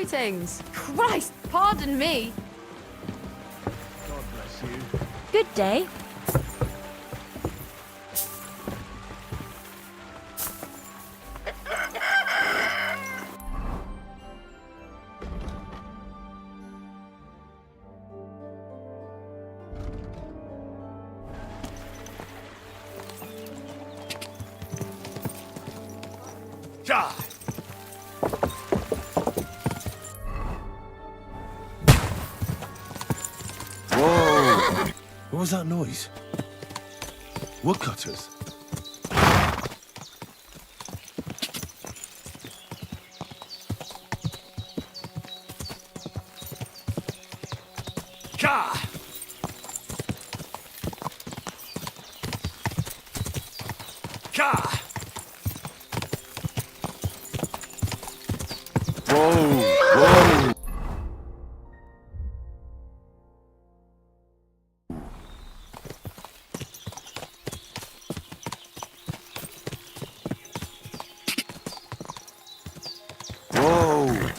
Greetings. Christ, pardon me. God bless you. Good day. God. Whoa! What was that noise? Woodcutters? God. God. Whoa! Whoa! Whoa!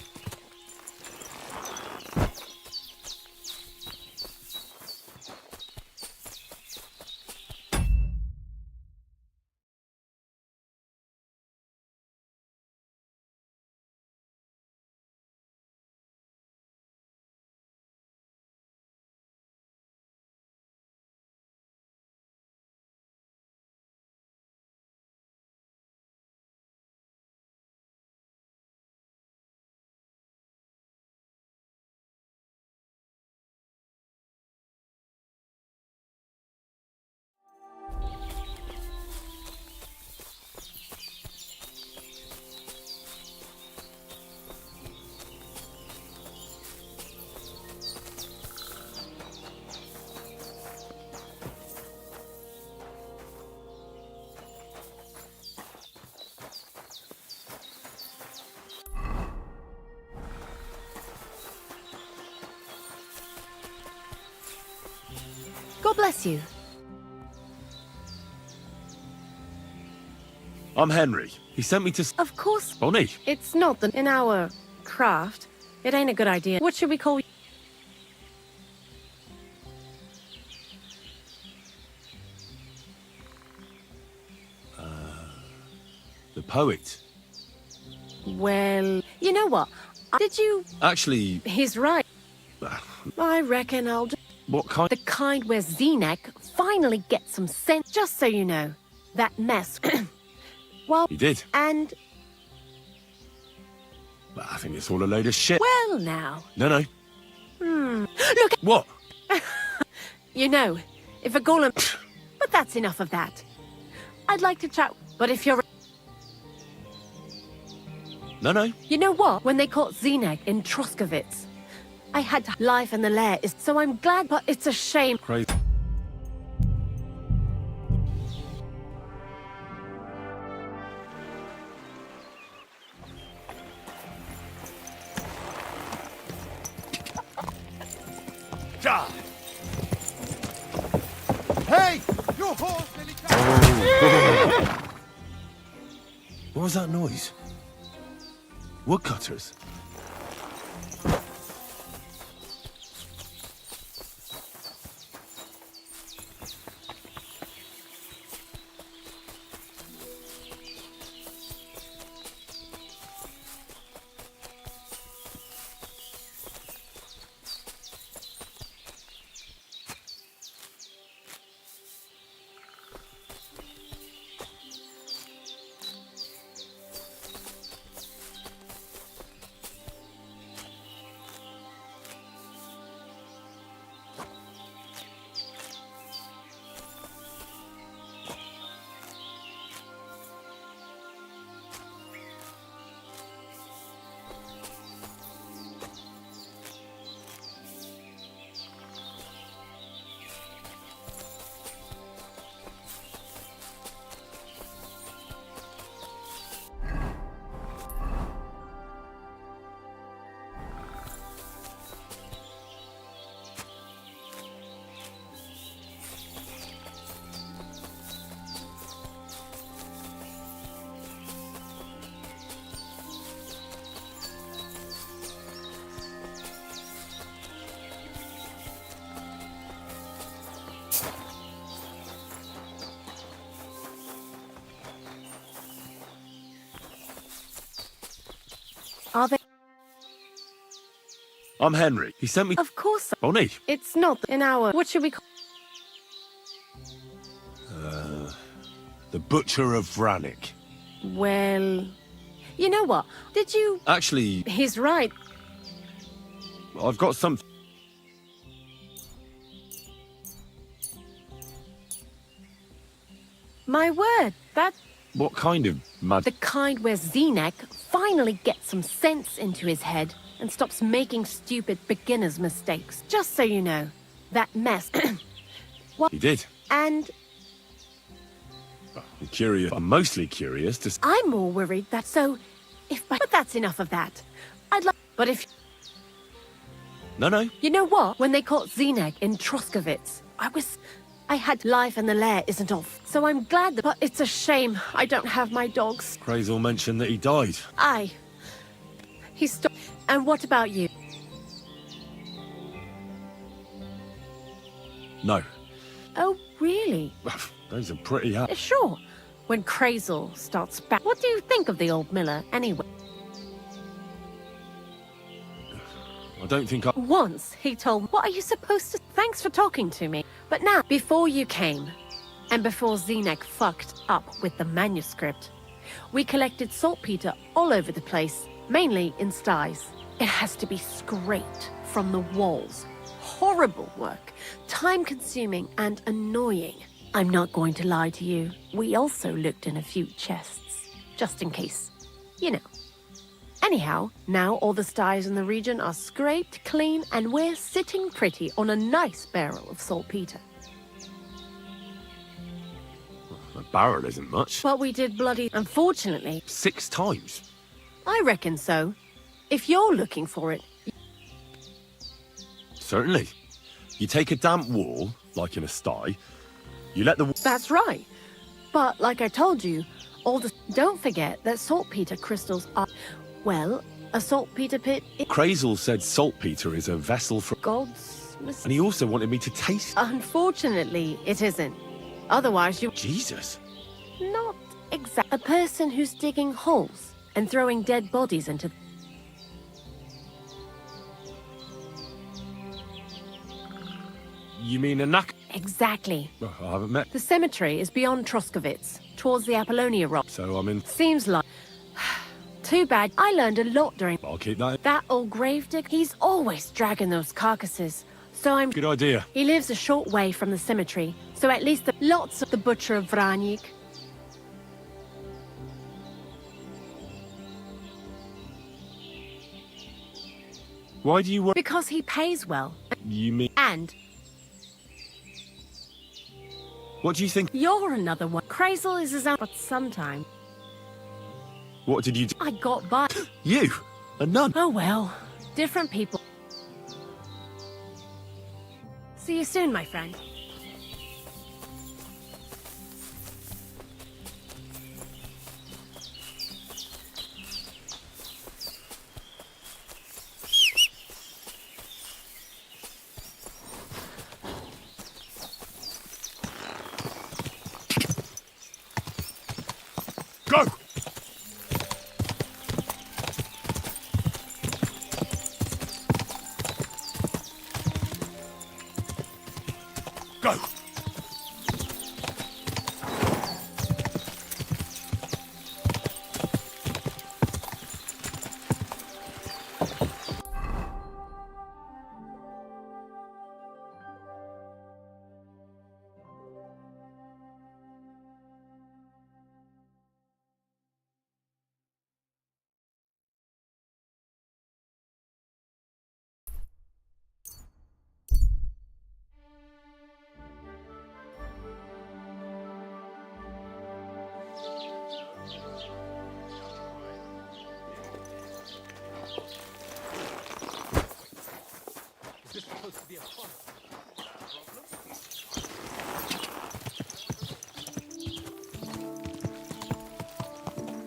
God bless you. I'm Henry. He sent me to Of course, Bonnie. it's not in our craft. It ain't a good idea. What should we call you? The poet. Well, you know what? Did you... Actually, He's right. I reckon I'll do what kind? the kind where Zenek finally gets some sense. Just so you know, that mess... well, He did. and... But I think it's all a load of shit. Well, now. No. Look, What? you know, if a golem... But that's enough of that. I'd like to chat, but if you're... No. You know what? When they caught Zenek in Troskovitz, I had to... Life in the lair is... So I'm glad, but it's a shame. Crazy. God. Hey! Your horse nearly cut. What was that noise? Woodcutters? I'm Henry. He sent me... Of course. Bonnie. It's not in our... What should we call... The Butcher of Vranik. Well... You know what? Did you... Actually, He's right. I've got some... My word, that... What kind of The kind where Zenek finally gets some sense into his head and stops making stupid beginner's mistakes. Just so you know, that mess... He did. And I'm curious. I'm mostly curious to... I'm more worried that so... But that's enough of that. I'd like... But if... No. You know what? When they caught Zenek in Troskovitz, I had life in the lair isn't off. So I'm glad that... But it's a shame I don't have my dogs. Crazel mentioned that he died. He stopped. And what about you? No. Oh, really? Those are pretty... Sure. When Crazel starts back... What do you think of the old miller, anyway? I don't think I... Once, he told me, what are you supposed to... Thanks for talking to me. But now, before you came, and before Zenek fucked up with the manuscript, we collected saltpeter all over the place, mainly in sties. It has to be scraped from the walls. Horrible work, time-consuming and annoying. I'm not going to lie to you. We also looked in a few chests, just in case. You know. Anyhow, now all the sties in the region are scraped clean and we're sitting pretty on a nice barrel of saltpeter. A barrel isn't much. But we did bloody... Unfortunately, 6 times. I reckon so. If you're looking for it... Certainly. You take a damp wall, like in a sty, you let the... That's right. But like I told you, all the... Don't forget that saltpeter crystals are... Well, a saltpeter pit is Crazel said saltpeter is a vessel for... God's mistake. And he also wanted me to taste... Unfortunately, it isn't. Otherwise, you... Jesus. Not exact. A person who's digging holes and throwing dead bodies into... You mean a knack... Exactly. I haven't met... The cemetery is beyond Troskovitz, towards the Apollonia Rock. So I'm in... Seems like... Too bad. I learned a lot during... I'll keep that... That old gravedigger, he's always dragging those carcasses. So I'm... Good idea. He lives a short way from the cemetery, so at least lots of the Butcher of Vranik. Why do you work... Because he pays well. You mean... And What do you think... you're another one. Crazel is his own... But sometime... What did you do? I got by. You? A nun? Oh well. Different people. See you soon, my friend. Go! Go!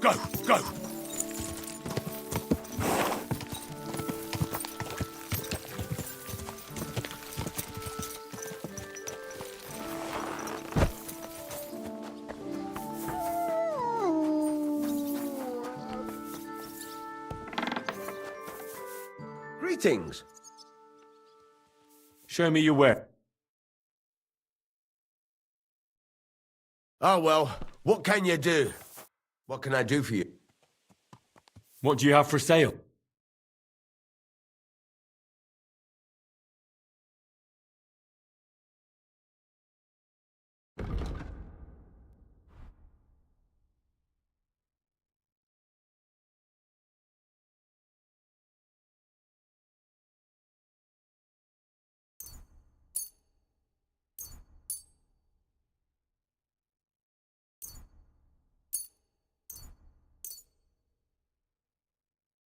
Go! Go! Greetings. Show me your way. Oh, well, what can you do? What can I do for you? What do you have for sale?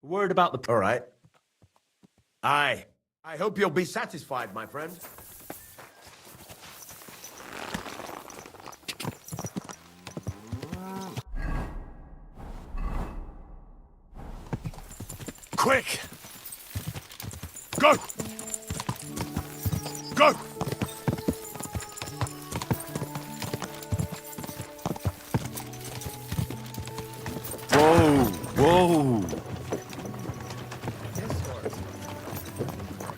Word about the... All right. Aye. I hope you'll be satisfied, my friend. Quick! Go! Go! Whoa! Whoa! Yes, Horace.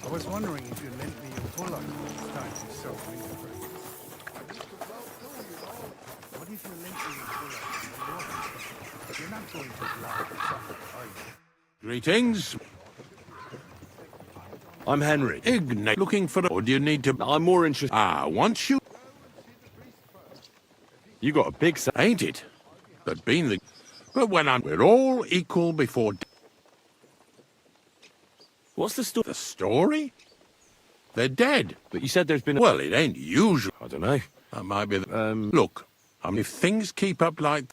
I was wondering if you lent me your bullock this time you sold me the break. What if you lent me your bullock? You're not going to block or something, are you? Greetings. I'm Henry. Ignate. Looking for... Or do you need to... I'm more interested... once you... You got a big... Ain't it? But being the... But when I'm... We're all equal before... What's the story? The story? They're dead. But you said there's been a... Well, it ain't usual. I don't know. That might be the... Look, if things keep up like...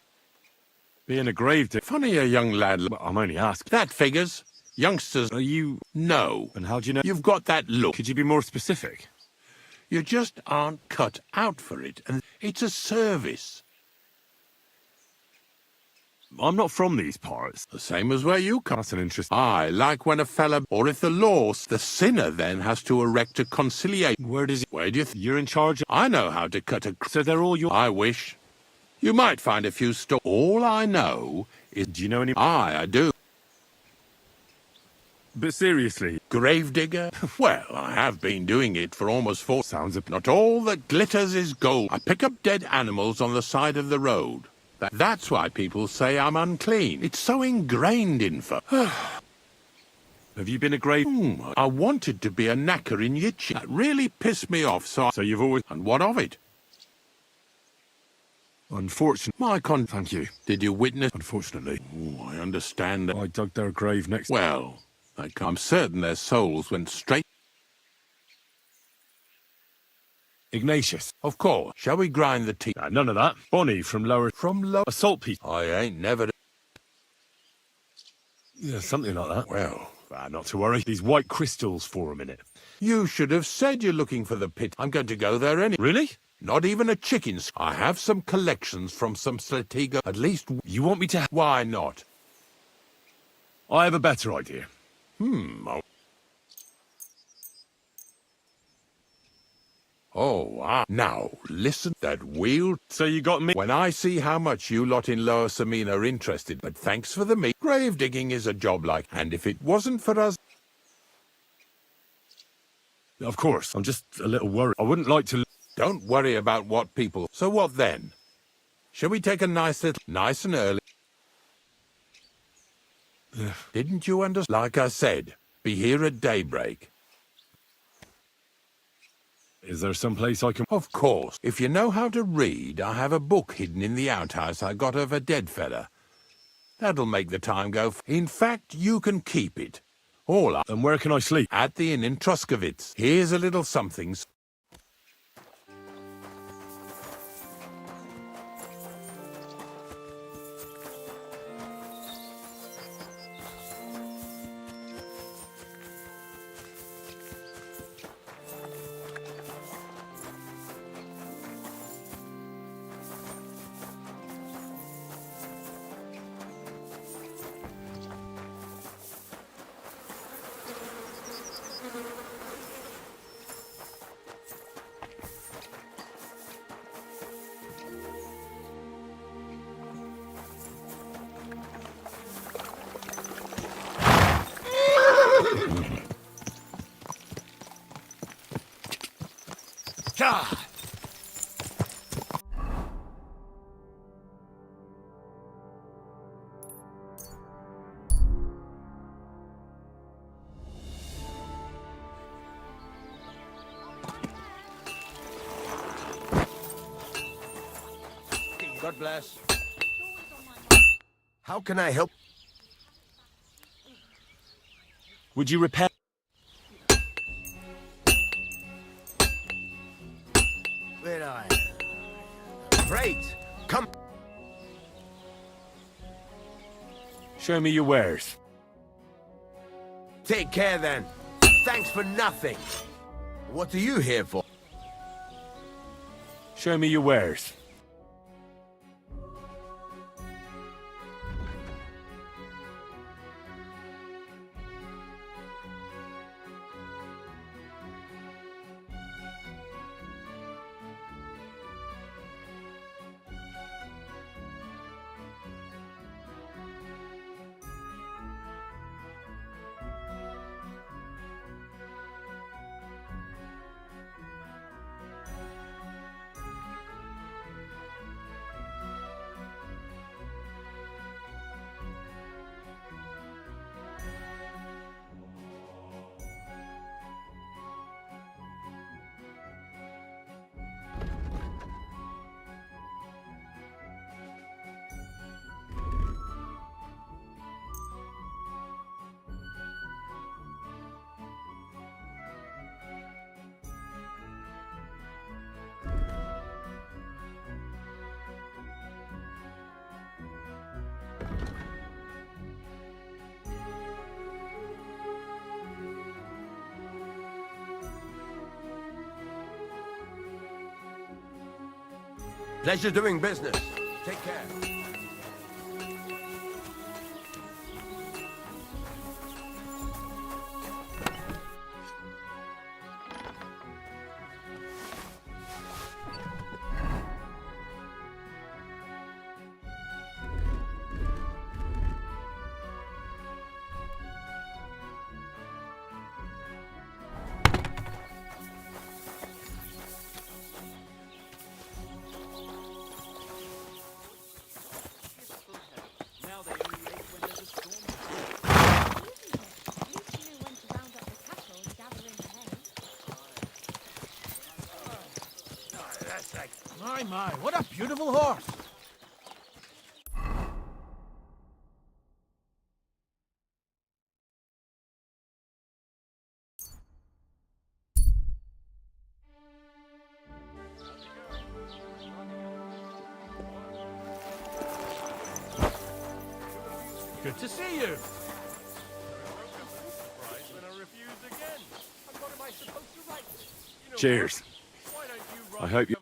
Being a grave digger. Funny a young lad... I'm only asking. That figures. Youngsters... Are you... No. And how do you know? You've got that look. Could you be more specific? You just aren't cut out for it. And it's a service. I'm not from these parts. The same as where you come. That's an interesting... I like when a fella... Or if the law... The sinner then has to erect a conciliation. Where does... Where do you... You're in charge of... I know how to cut a... So they're all your... I wish. You might find a few All I know is... Do you know any... I do. But seriously... Gravedigger? Well, I have been doing it for almost 4... Sounds a... Not all that glitters is gold. I pick up dead animals on the side of the road. That's why people say I'm unclean. It's so ingrained in for... Have you been a grave... I wanted to be a knacker in Yitchy. That really pissed me off, so you've always... And what of it? Unfortunately... Thank you. Did you witness... Unfortunately. Oh, I understand that... I dug their grave next... Well, I'm certain their souls went straight... Ignatius. Of course. Shall we grind the tea? None of that. Bonnie from lower... From lower... A salt piece. I ain't never... Yeah, something like that. Well... not to worry. These white crystals for a minute. You should have said you're looking for the pit. I'm going to go there anyway. Really? Not even a chicken. I have some collections from some Slatigo. At least... You want me to... Why not? I have a better idea. Now, listen, that wheel... So you got me... When I see how much you lot in Lower Samine are interested, but thanks for the meat. Grave digging is a job like... And if it wasn't for us... Of course, I'm just a little worried. I wouldn't like to... Don't worry about what people... So what then? Shall we take a nice and early... Didn't you understand? Like I said, be here at daybreak. Is there some place I can... Of course. If you know how to read, I have a book hidden in the outhouse I got of a dead fella. That'll make the time go... In fact, you can keep it. All up. And where can I sleep? At the inn in Truskowitz. Here's a little something... God! God bless. How can I help? Would you repair? Where are you? Great! Come! Show me your wares. Take care then. Thanks for nothing. What are you here for? Show me your wares. Pleasure doing business. Take care. My, what a beautiful horse! Good to see you. Cheers. I hope you...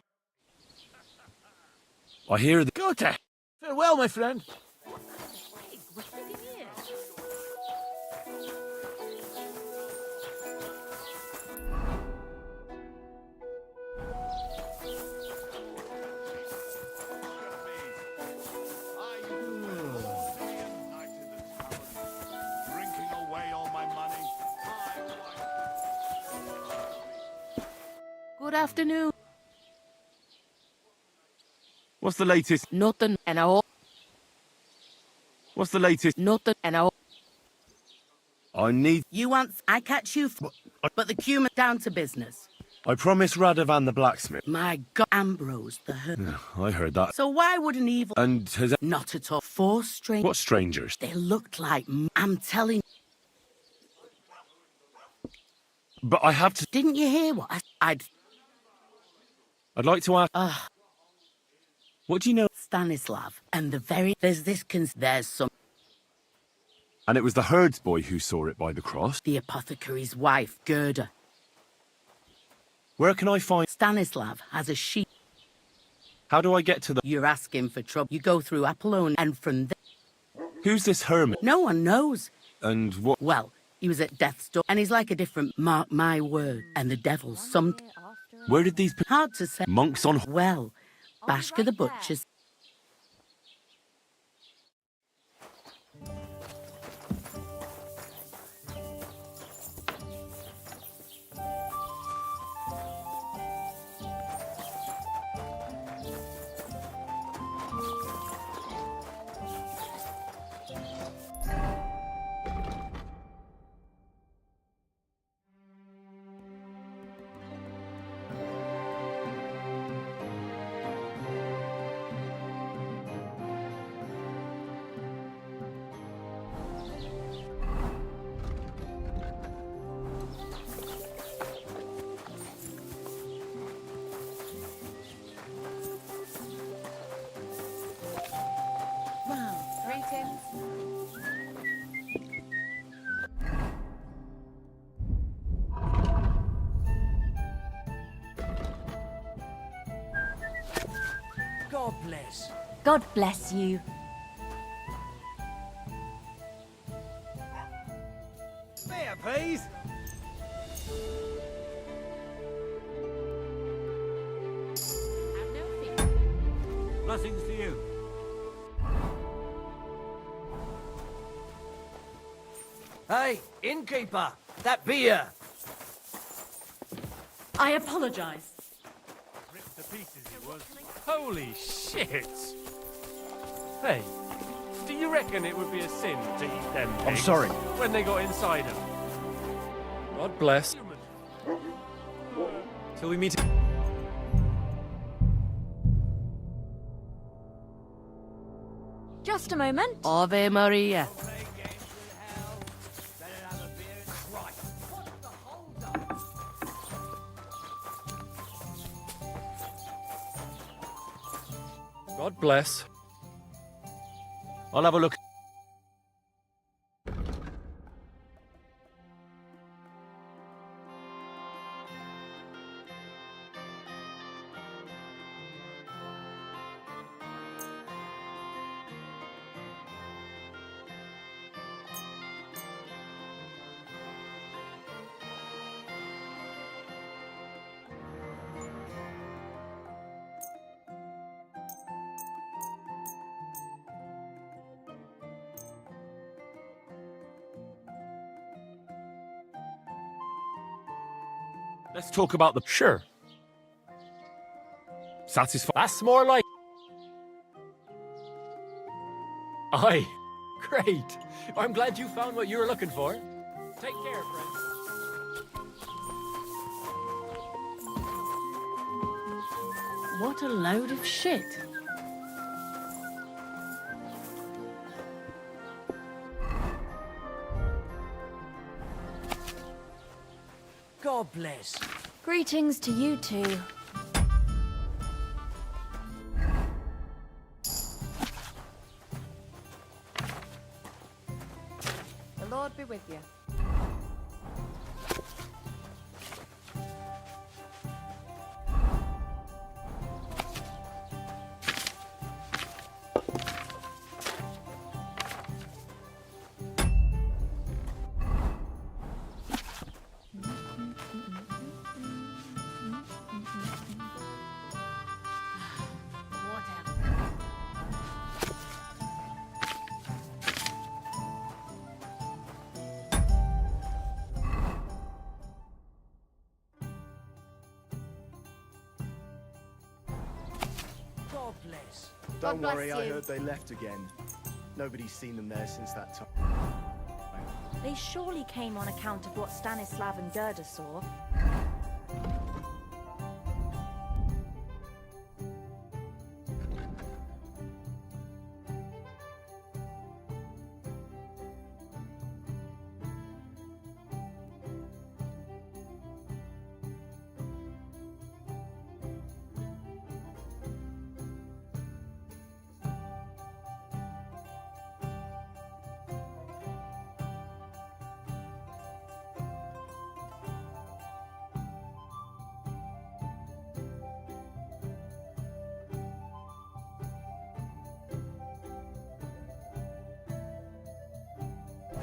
I hear the... Go to... Farewell, my friend. Good afternoon. What's the latest? Nothing and all. What's the latest? Nothing and all. I need... You want... I catch you... But the cumin down to business. I promised Radovan the blacksmith. My God. Ambrose the herd. I heard that. So why would an evil... And has... Not at all. Four strangers. What strangers? They looked like... I'm telling... But I have to... Didn't you hear what I'd... I'd like to ask... what do you know? Stanislav. And the very... There's this... There's some... And it was the herds boy who saw it by the cross. The apothecary's wife, Gerda. Where can I find... Stanislav has a sheep. How do I get to the... You're asking for trouble. You go through Apollon and from there... Who's this hermit? No one knows. And what... Well, he was at death's door, and he's like a different... Mark my word. And the devil some... Where did these... Hard to say. Monks on... Well, Bashka the butcher's... God bless. God bless you. Beer, please. Blessings to you. Hey, innkeeper, that beer. I apologize. Ripped to pieces it was. Holy shit! Hey, do you reckon it would be a sin to eat them pigs? I'm sorry. When they got inside them? God bless. Till we meet. Just a moment. Ave Maria. God bless. I'll have a look. Let's talk about the... Sure. Satisfied. That's more like. Aye. Great. I'm glad you found what you were looking for. Take care, friend. What a load of shit. God bless. Greetings to you too. The Lord be with you. God bless. Don't God worry, bless I you. heard they left again. Nobody's seen them there since that time. They surely came on account of what Stanislav and Gerda saw.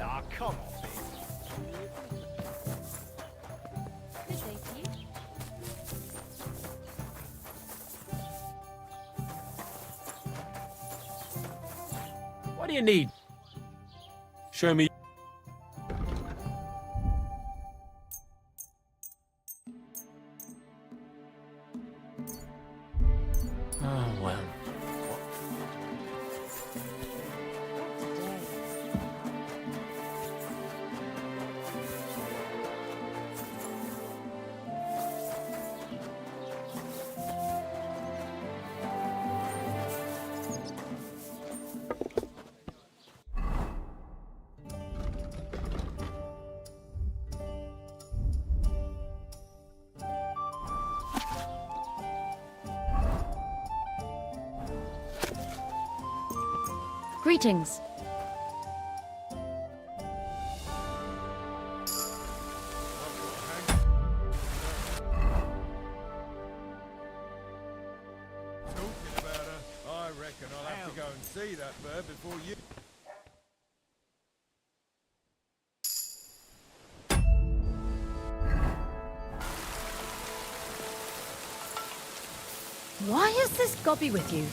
Ah, come on. Good day to you. What do you need? Show me. Oh, well. Greetings. Talking about her. reckon I'll have to go and see that bird before you... Why is this gobby with you?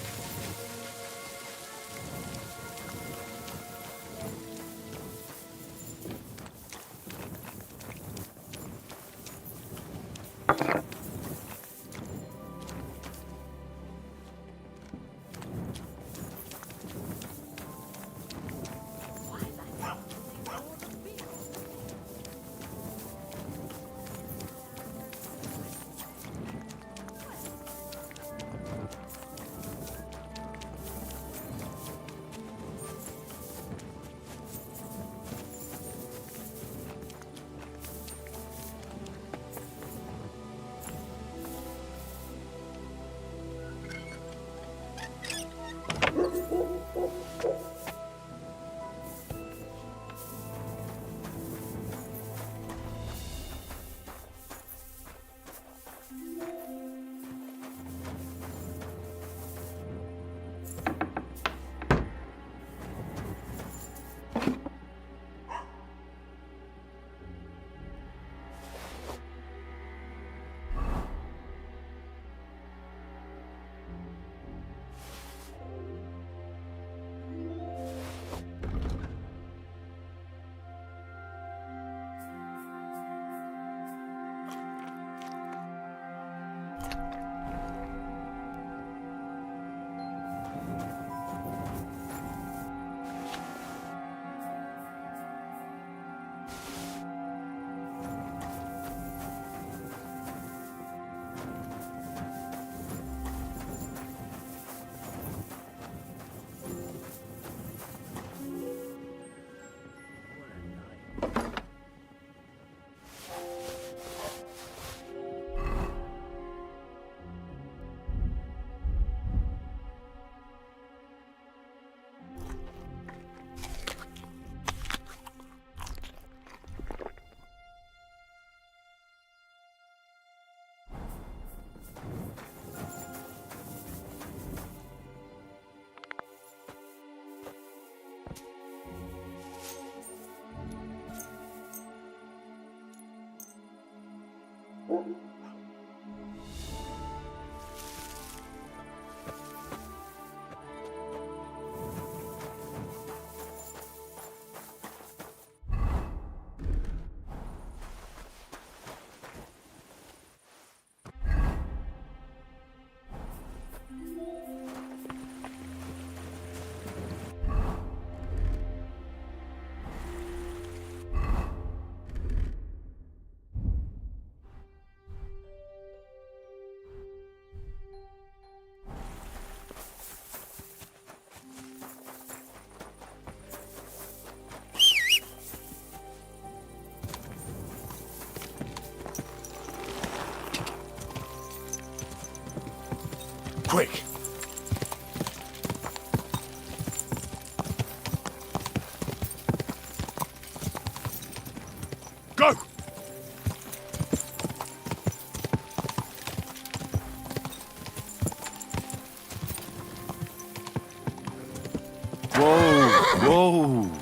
Quick! Go! Whoa! Whoa!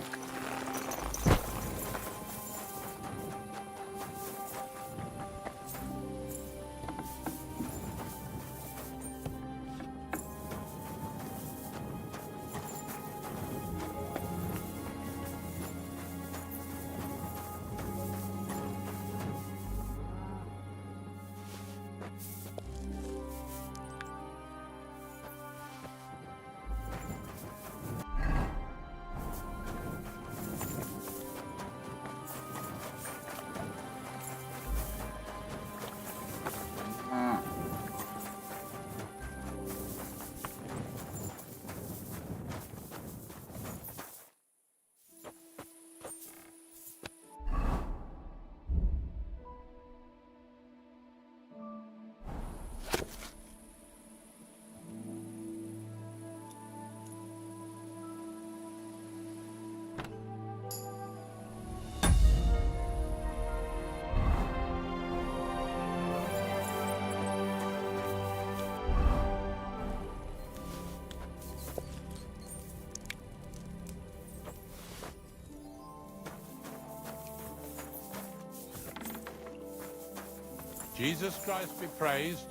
Jesus Christ be praised.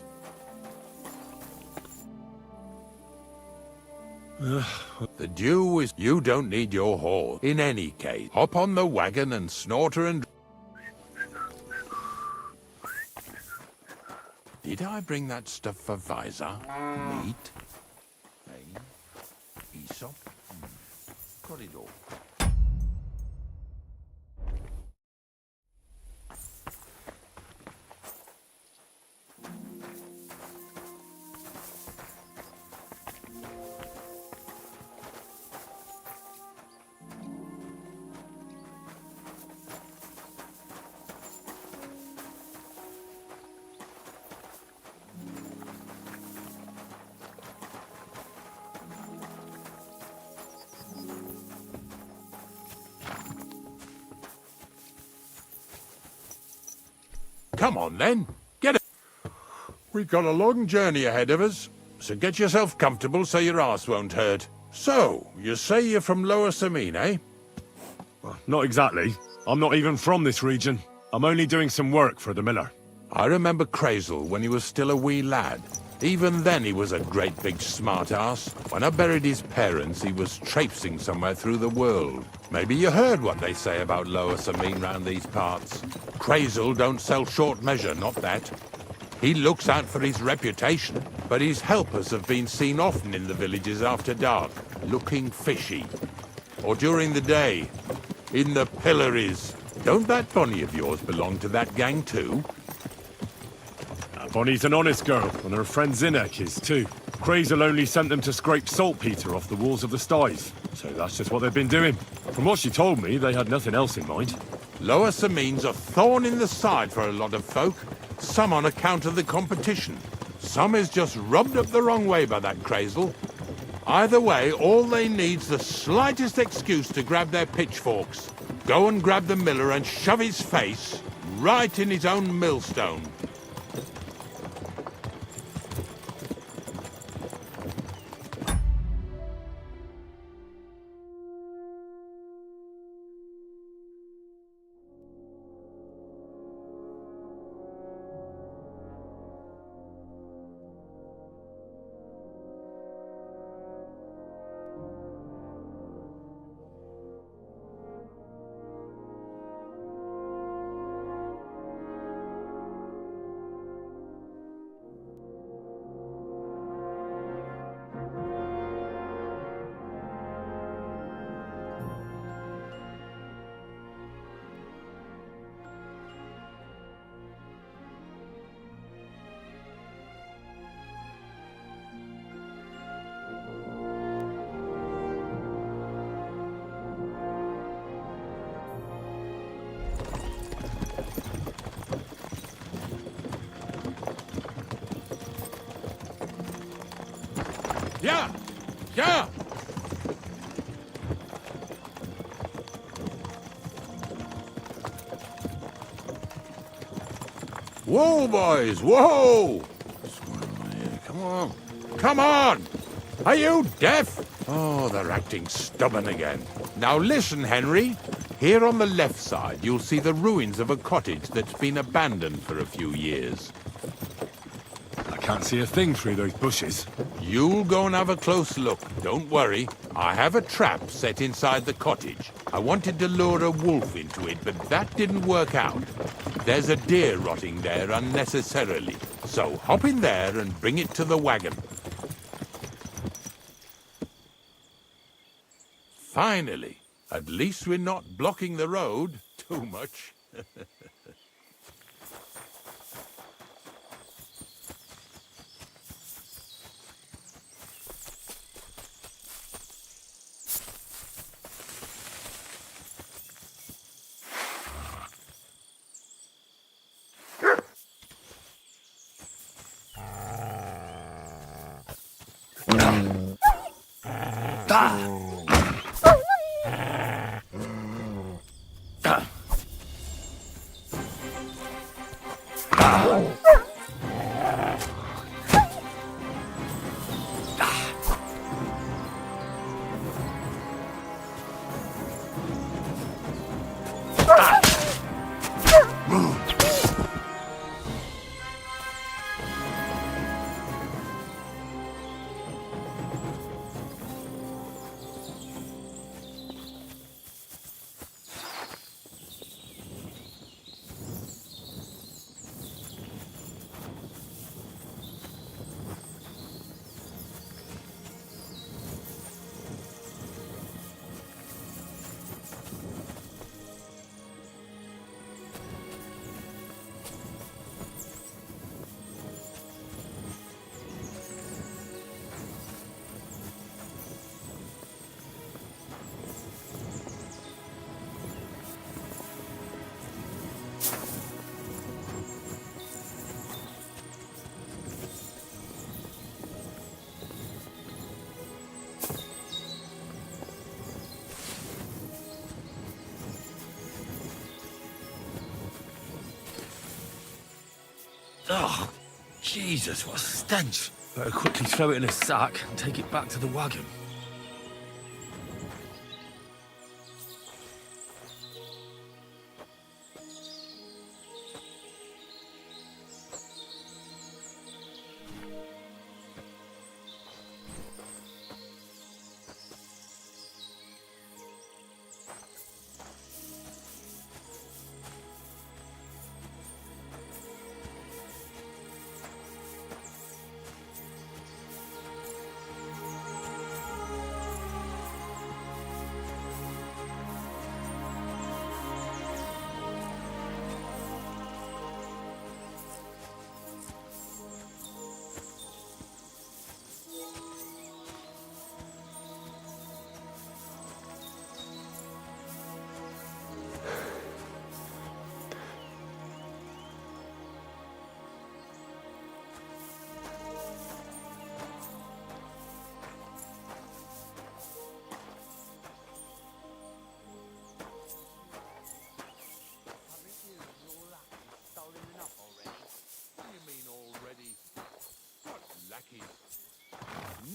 The dew is... You don't need your horse. In any case, hop on the wagon and snort her and... Did I bring that stuff for Visor? Meat? Hay? Aesop? Got it all. Come on, then. Get it. We've got a long journey ahead of us, so get yourself comfortable so your arse won't hurt. So, you say you're from Lower Samine, eh? Well, not exactly. I'm not even from this region. I'm only doing some work for the miller. I remember Crazel when he was still a wee lad. Even then he was a great big smart-ass. When I buried his parents, he was traipsing somewhere through the world. Maybe you heard what they say about Lower Samine round these parts. Crazel don't sell short measure, not that. He looks out for his reputation, but his helpers have been seen often in the villages after dark, looking fishy. Or during the day, in the pillories. Don't that Bonnie of yours belong to that gang too? Bonnie's an honest girl, and her friend Zinek is too. Crazel only sent them to scrape saltpeter off the walls of the sties, so that's just what they've been doing. From what she told me, they had nothing else in mind. Lower Samine's a thorn in the side for a lot of folk. Some on account of the competition. Some is just rubbed up the wrong way by that Crazel. Either way, all they need's the slightest excuse to grab their pitchforks. Go and grab the miller and shove his face right in his own millstone. Yeah! Yeah! Whoa, boys! Whoa! Come on. Come on! Are you deaf? Oh, they're acting stubborn again. Now listen, Henry. Here on the left side, you'll see the ruins of a cottage that's been abandoned for a few years. I can't see a thing through those bushes. You'll go and have a close look. Don't worry. I have a trap set inside the cottage. I wanted to lure a wolf into it, but that didn't work out. There's a deer rotting there unnecessarily. So hop in there and bring it to the wagon. Finally. At least we're not blocking the road too much. Oh, Jesus, what a stench. Better quickly throw it in a sack and take it back to the wagon.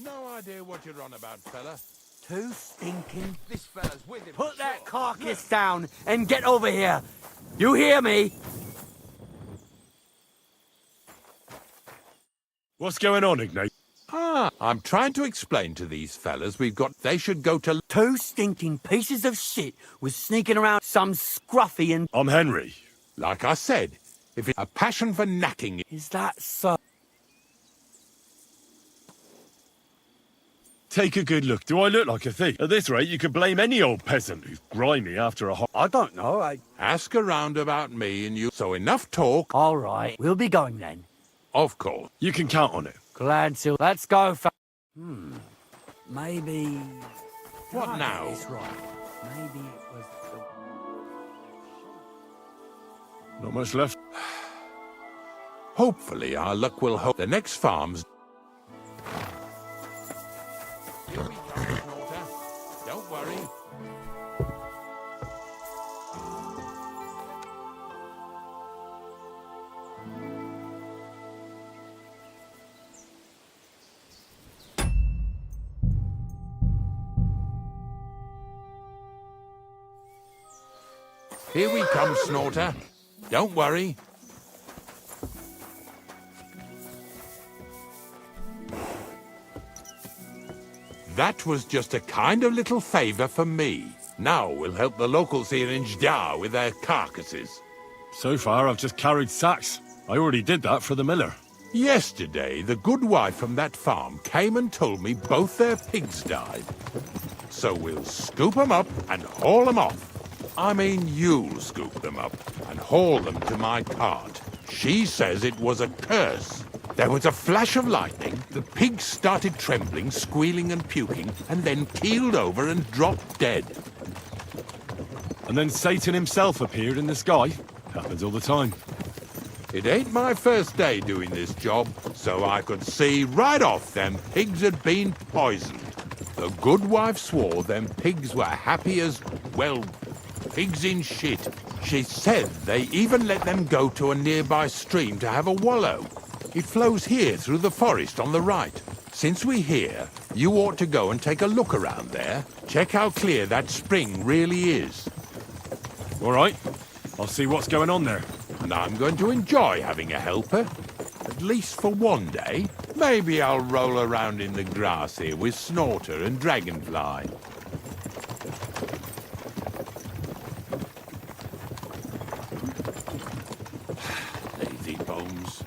No idea what you're on about, fella. Too stinking. This fella's with him. Put that carcass down and get over here. You hear me? What's going on, Ignate? I'm trying to explain to these fellas they should go to... Two stinking pieces of shit was sneaking around some scruffy and... I'm Henry. Like I said, if it's a passion for knacking... Is that so? Take a good look. Do I look like a thief? At this rate, you could blame any old peasant who's grimy after a hot... I don't know, Ask around about me and you... So enough talk. All right, we'll be going then. Of course. You can count on it. Glad to... Let's go, maybe... What Did I now? get this right? Maybe it was the... Not much left. Hopefully our luck will hold. The next farm's... Here we come, Snorter. Don't worry. Here we come, Snorter. Don't worry. That was just a kind of little favour for me. Now we'll help the locals here in Jdar with their carcasses. So far, I've just carried sacks. I already did that for the miller. Yesterday, the good wife from that farm came and told me both their pigs died. So we'll scoop them up and haul them off. I mean, you'll scoop them up and haul them to my cart. She says it was a curse. There was a flash of lightning, the pigs started trembling, squealing and puking, and then keeled over and dropped dead. And then Satan himself appeared in the sky. Happens all the time. It ain't my first day doing this job, so I could see right off them pigs had been poisoned. The good wife swore them pigs were happy as, well, pigs in shit. She said they even let them go to a nearby stream to have a wallow. It flows here through the forest on the right. Since we're here, you ought to go and take a look around there. Check how clear that spring really is. All right. I'll see what's going on there. And I'm going to enjoy having a helper. At least for one day. Maybe I'll roll around in the grass here with Snorter and Dragonfly. Lazy bones.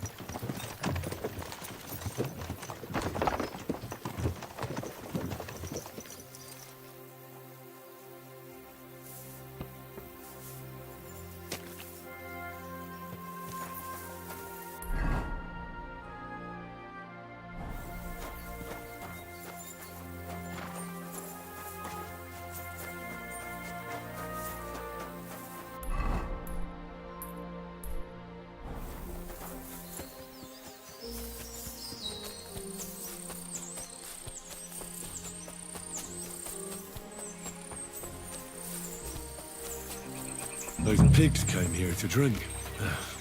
Those pigs came here to drink.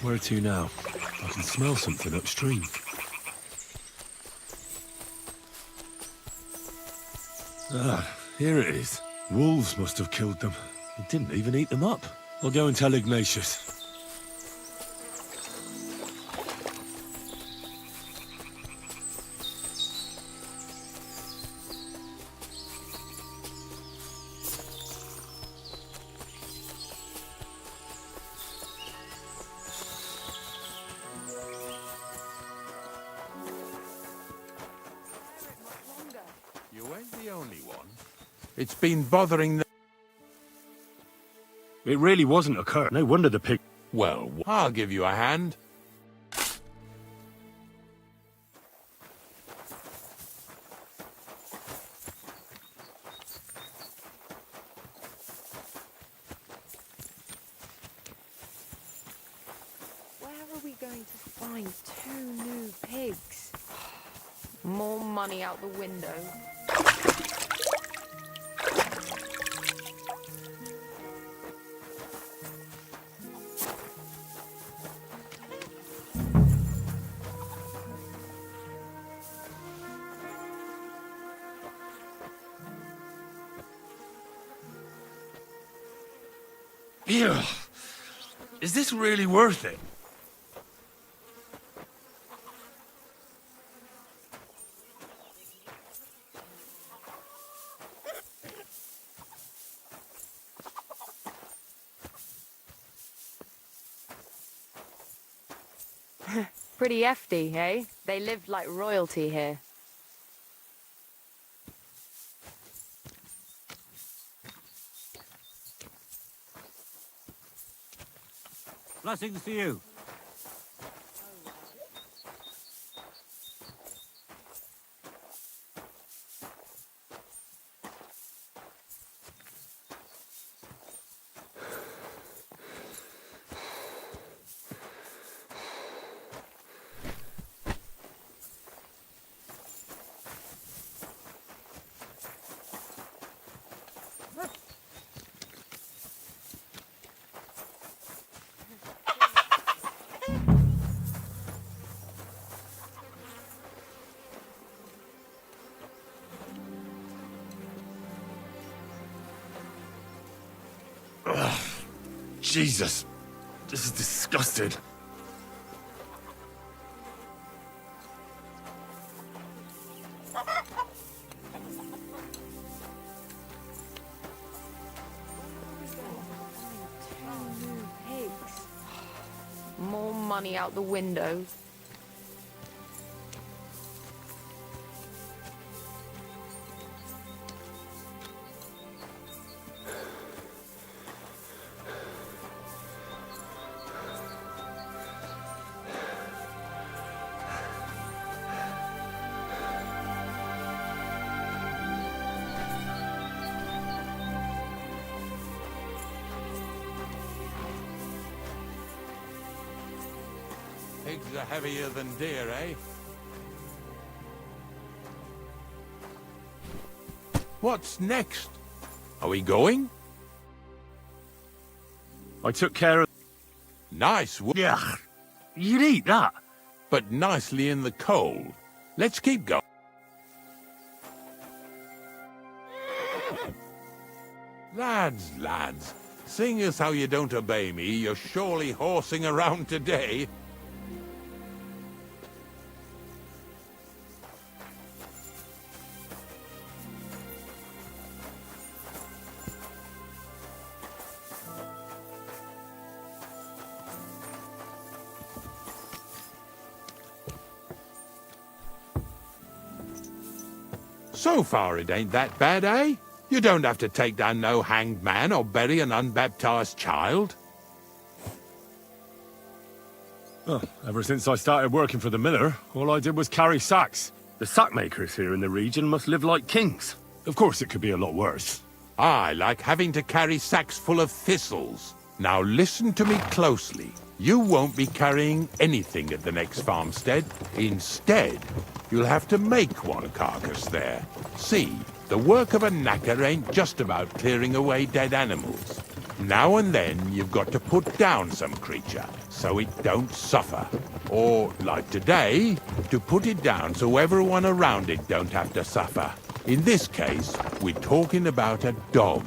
Where to now? I can smell something upstream. Ah, here it is. Wolves must have killed them. It didn't even eat them up. I'll go and tell Ignatius. You ain't the only one. It's been bothering the... It really wasn't a curse. No wonder the pig... Well, I'll give you a hand. Where are we going to find 2 new pigs? More money out the window. Ew. Is this really worth it? Pretty hefty, eh? They lived like royalty here. Blessings to you. Jesus. This is disgusting. More money out the window. Pigs are heavier than deer, eh? What's next? Are we going? I took care of... Nice work. Yeah. You'd eat that. But nicely in the cold. Let's keep going. Lads, seeing as how you don't obey me, you're surely horsing around today. So far it ain't that bad, eh? You don't have to take down no hanged man or bury an unbaptized child. Oh, ever since I started working for the miller, all I did was carry sacks. The sack makers here in the region must live like kings. Of course it could be a lot worse. I like having to carry sacks full of thistles. Now listen to me closely. You won't be carrying anything at the next farmstead. Instead, you'll have to make one carcass there. See, the work of a knacker ain't just about clearing away dead animals. Now and then you've got to put down some creature so it don't suffer. Or, like today, to put it down so everyone around it don't have to suffer. In this case, we're talking about a dog.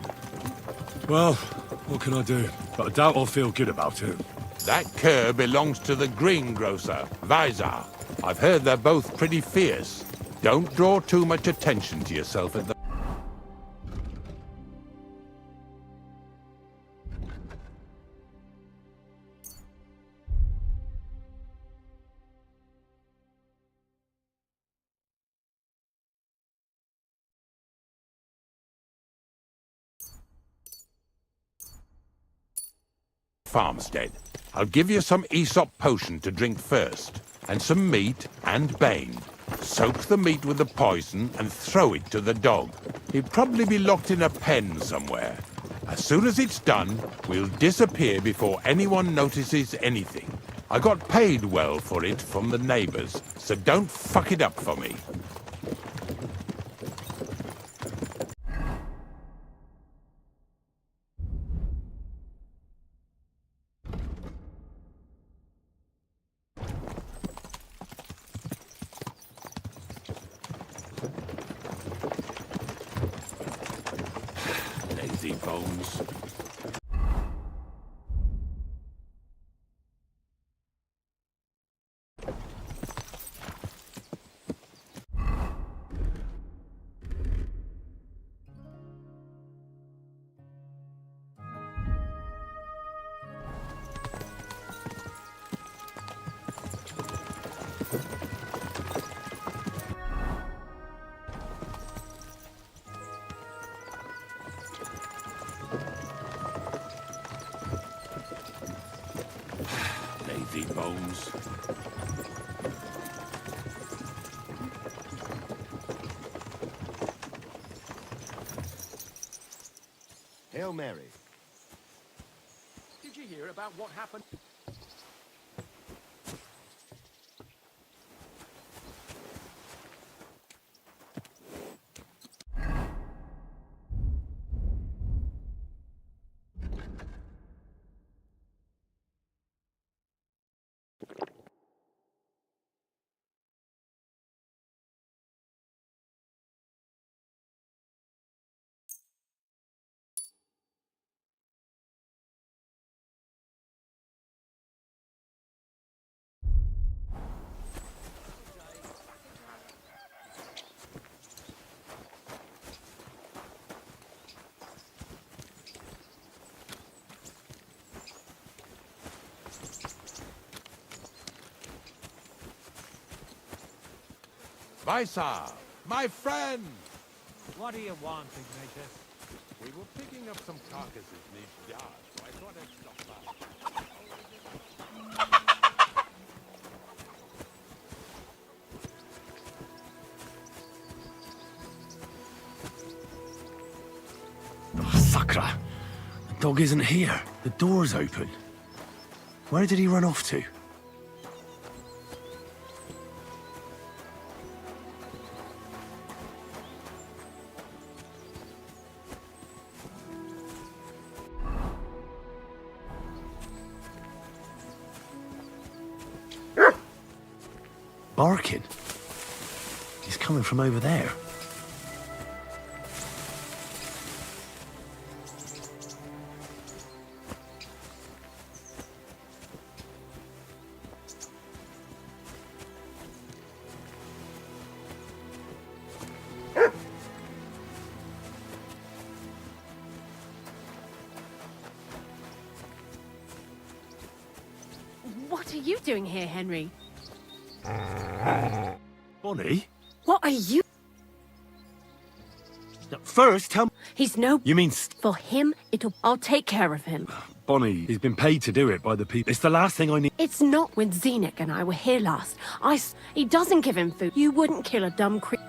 Well, what can I do? But I doubt I'll feel good about it. That cur belongs to the greengrocer, Vizar. I've heard they're both pretty fierce. Don't draw too much attention to yourself at the... farmstead. I'll give you some Aesop potion to drink first, and some meat and bane. Soak the meat with the poison and throw it to the dog. He'll probably be locked in a pen somewhere. As soon as it's done, we'll disappear before anyone notices anything. I got paid well for it from the neighbors, so don't fuck it up for me. Lazy bones. Lazy bones. Hail Mary. Did you hear about what happened? Vizar, my friend! What do you want, Ignatius? We were picking up some carcasses in his yard, so I thought I'd stop by. Oh, Sakra! The dog isn't here. The door's open. Where did he run off to? Barking. He's coming from over there. What are you doing here, Henry? Bonnie? What are you? First, tell me... He's no... You mean... For him, I'll take care of him. Bonnie, he's been paid to do it by the people. It's the last thing I need. It's not when Zenek and I were here last. He doesn't give him food. You wouldn't kill a dumb creature.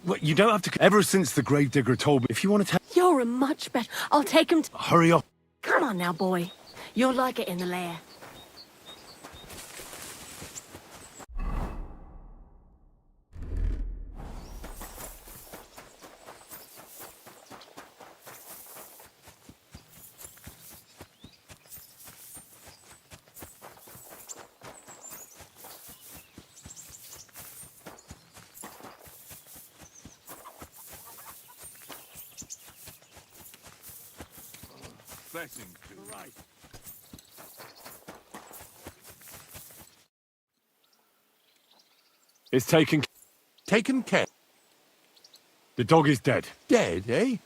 Well, you don't have to... Ever since the gravedigger told me, if you want to take... You're a much better... I'll take him to... Hurry up. Come on now, boy. You'll like it in the lair. Blessing to right. It's taken... Taken care. The dog is dead. Dead, eh?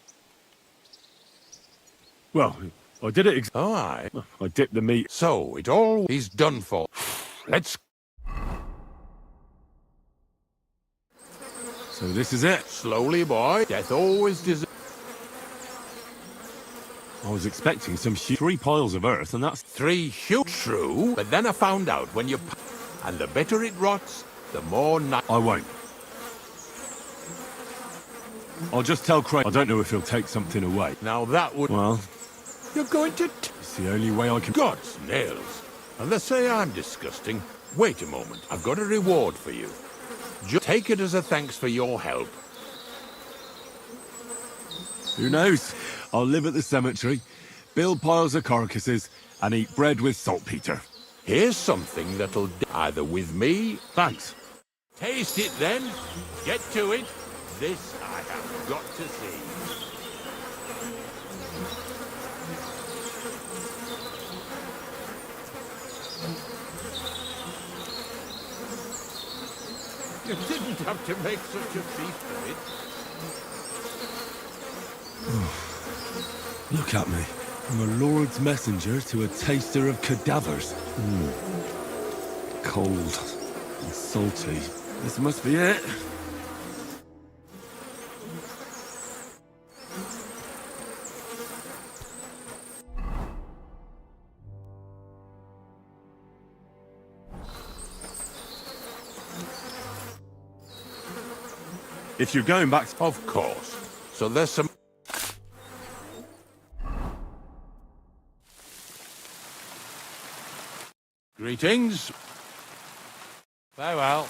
Well, I did it Oh, aye. I dipped the meat. So, it all is done for. Let's... So this is it. Slowly, boy. Death always deserves... I was expecting some 3 piles of earth, and that's... 3 huge true, but then I found out when you... And the better it rots, the more... I won't. I'll just tell Craig. I don't know if he'll take something away. Now that would... Well, You're going to... it's the only way I can... God's nails. Unless say I'm disgusting. Wait a moment. I've got a reward for you. Just take it as a thanks for your help. Who knows? I'll live at the cemetery, build piles of carcasses, and eat bread with saltpeter. Here's something that'll either with me... Thanks. Taste it then. Get to it. This I have got to see. You didn't have to make such a feast of it. Look at me. From a lord's messenger to a taster of cadavers. Cold and salty. This must be it. If you're going back... Of course. So there's some... Greetings. Farewell.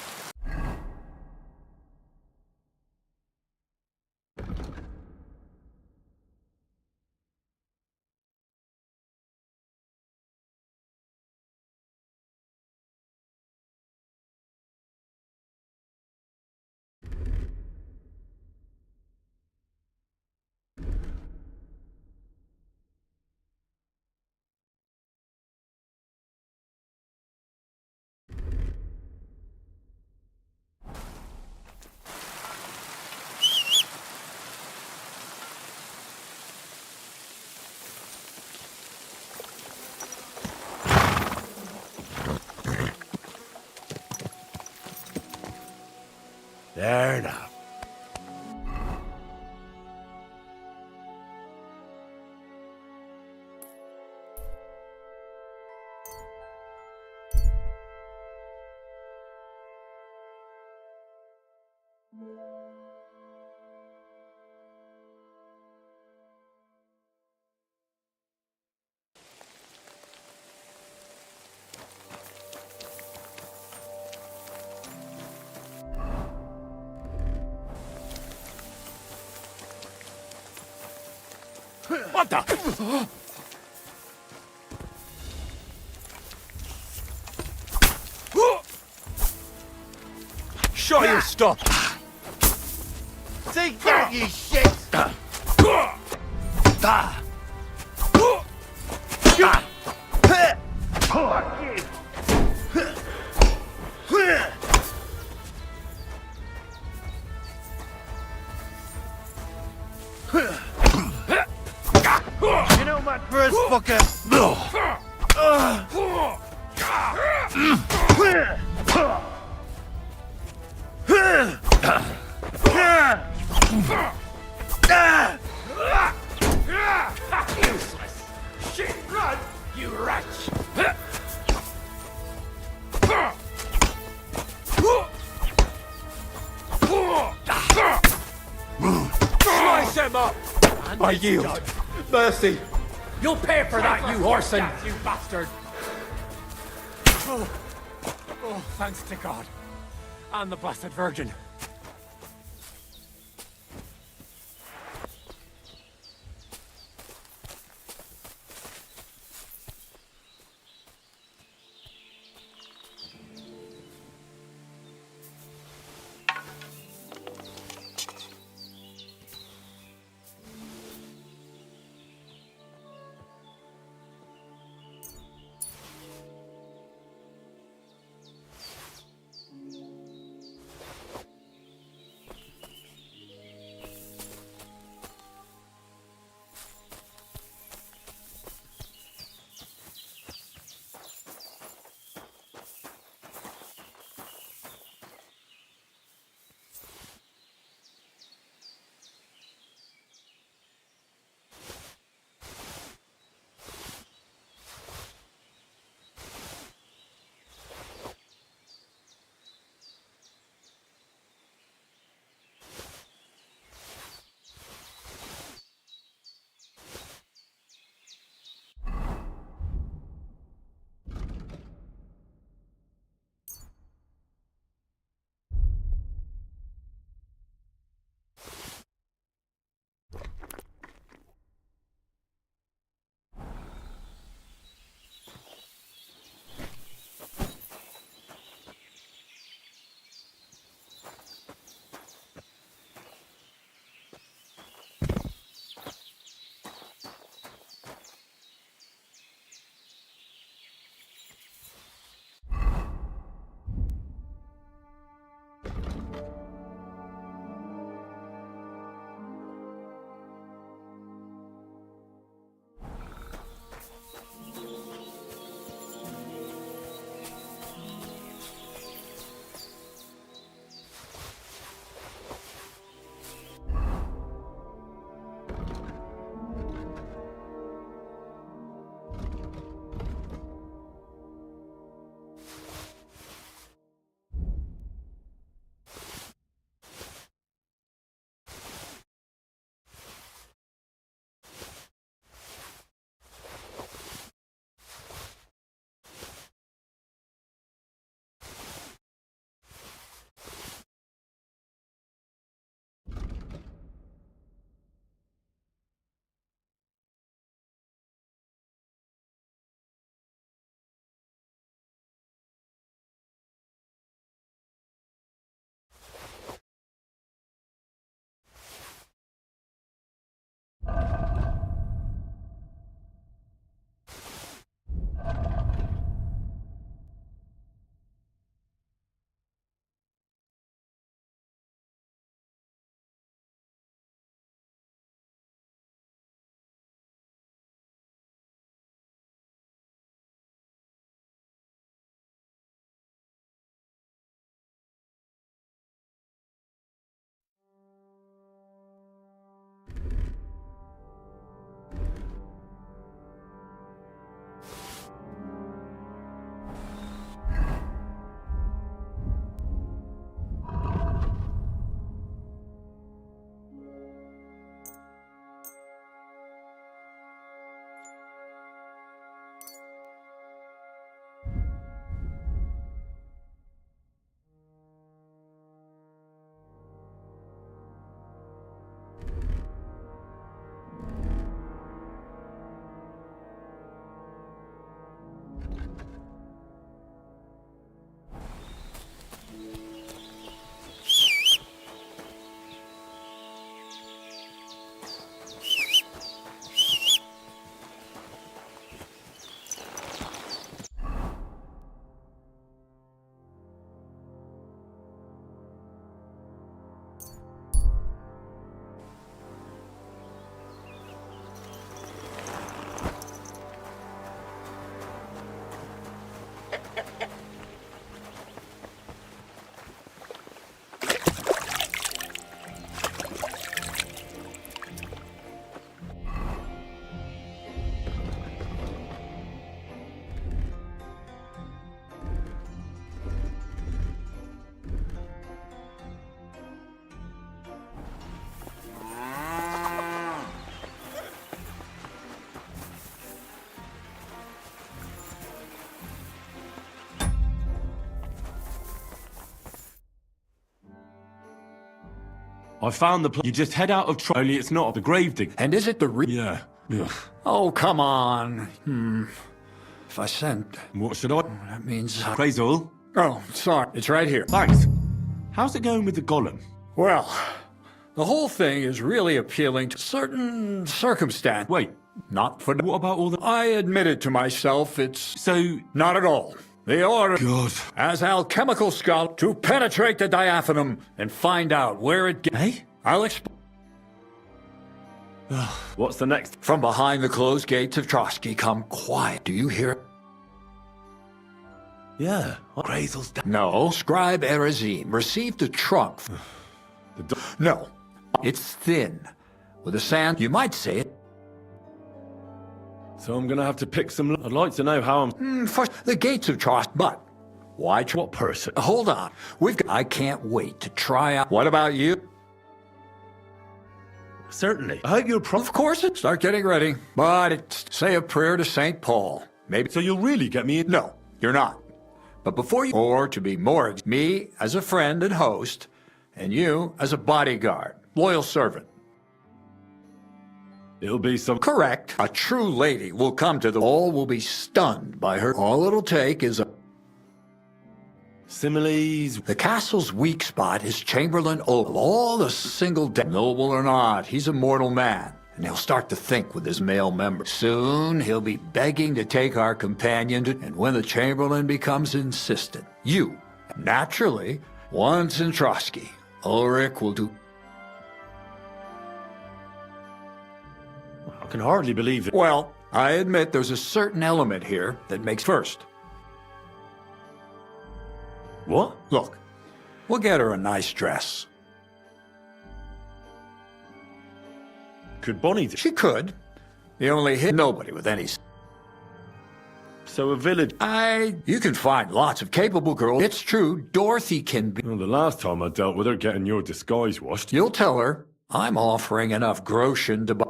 There now. What the? Show your stuff. Take that, you shit. You know my first fucker. Useless! Shit, run, you wretch! I yield. Mercy. You'll pay for that, you whoreson! You bastard! Oh, thanks to God. And the Blessed Virgin. I found the place. You just head out of only it's not the grave dig. And is it the Yeah. Ugh. Oh, come on. If I sent... What should I? That means... Crazel? Oh, sorry. It's right here. Thanks. How's it going with the golem? Well, the whole thing is really appealing to certain circumstance. Wait. Not for... What about all the... I admitted to myself it's... So... Not at all. The order... God. As alchemical scholar to penetrate the diaphanum and find out where it... Hey? I'll explain. What's the next? From behind the closed gates of Trotsky come quiet. Do you hear? Yeah. Crazel's down. No. Scribe Erazim received a trunk. No. It's thin. With a sand, you might say it. So I'm gonna have to pick some... I'd like to know how I'm... First, the gates of Trotsky, but... Why? What person? Hold on. I can't wait to try out... What about you? Certainly. I hope you're Of course, start getting ready. But it's say a prayer to St. Paul. Maybe. So you'll really get me in? No, you're not. But before you... Or to be more... Me as a friend and host, and you as a bodyguard, loyal servant. It'll be some... Correct. A true lady will come to the... All will be stunned by her. All it'll take is a... Similes... The castle's weak spot is Chamberlain Ogle. All the single... Noble or not, he's a mortal man. And he'll start to think with his male members. Soon, he'll be begging to take our companion to... And when the Chamberlain becomes insistent, you, naturally, once in Trotsky, Ulrich will do... I can hardly believe it. Well, I admit there's a certain element here that makes first. What? Look, we'll get her a nice dress. Could Bonnie do? She could. The only hit nobody with any... So a village... You can find lots of capable girls. It's true, Dorothy can be... Well, the last time I dealt with her getting your disguise washed... You'll tell her I'm offering enough groschen to buy...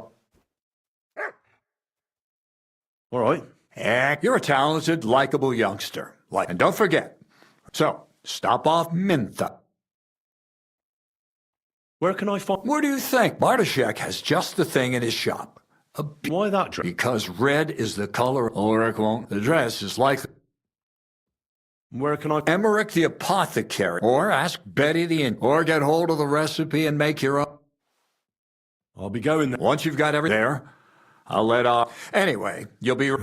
All right. Heck, you're a talented, likable youngster. And don't forget... So, stop off Mintha. Where can I find... What do you think? Bartoszek has just the thing in his shop. Why that dress? Because red is the color Ulrich won't. The dress is like... Where can I... Emmerich the apothecary. Or ask Betty the inn. Or get hold of the recipe and make your own. I'll be going there. Once you've got everything there, I'll let off. Anyway, you'll be...